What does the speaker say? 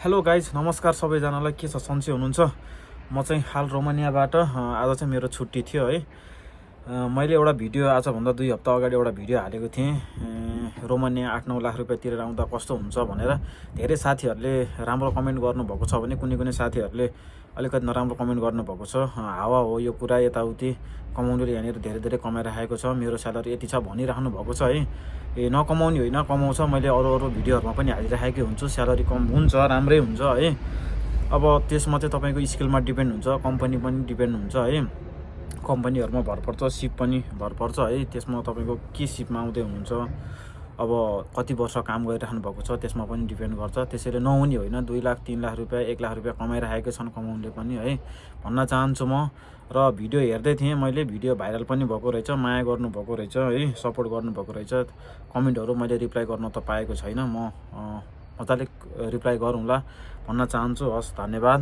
Hello guys, नमस्कार सबैजनालाई। के छ, सन्चै हुनुहुन्छ? म चाहिँ हाल रोमानियाबाट। आज चाहिँ मेरो छुट्टी थियो है। मैले एउटा भिडियो आजभन्दा 2 हप्ता अगाडि एउटा भिडियो हालेको थिएँ, रोमानिया 8-9 लाख रुपियाँ तिरेर आउँदा कस्तो हुन्छ भनेर। धेरै साथीहरूले राम्रो कमेन्ट गर्नुभएको छ भने कुनै साथीहरूले अलिकति नराम्रो कमेन्ट गर्नुभएको छ। हावा हो यो कुरा, यताउति कमाउनेले यहाँनिर धेरै कमाइराखेको छ, मेरो स्यालेरी यति छ भनिराख्नु भएको छ है। नकमाउने होइन, कमाउँछ। मैले अरू भिडियोहरूमा पनि हालिराखेकै हुन्छु, स्यालेरी कम हुन्छ, राम्रै हुन्छ है। अब त्यसमा चाहिँ तपाईँको स्किलमा डिपेन्ड हुन्छ, कम्पनी पनि डिपेन्ड हुन्छ है। कम्पनीहरूमा भर पर्छ, सिप पनि भर पर्छ है। त्यसमा तपाईँको के सिपमा आउँदै हुनुहुन्छ, अब कति वर्ष काम गरिराख्नु भएको छ त्यसमा पनि डिपेन्ड गर्छ। त्यसैले नहुने होइन, 2 लाख 3 लाख रुपियाँ 1 लाख रुपियाँ कमाइराखेकै छन् कमाउनेले पनि है भन्न चाहन्छु म। र भिडियो हेर्दै थिएँ मैले, भिडियो भाइरल पनि भएको रहेछ, माया गर्नुभएको रहेछ है, सपोर्ट गर्नुभएको रहेछ। कमेन्टहरू मैले रिप्लाई गर्न त पाएको छैन, म मजाले रिप्लाई गरौँला भन्न चाहन्छु। हस्, धन्यवाद।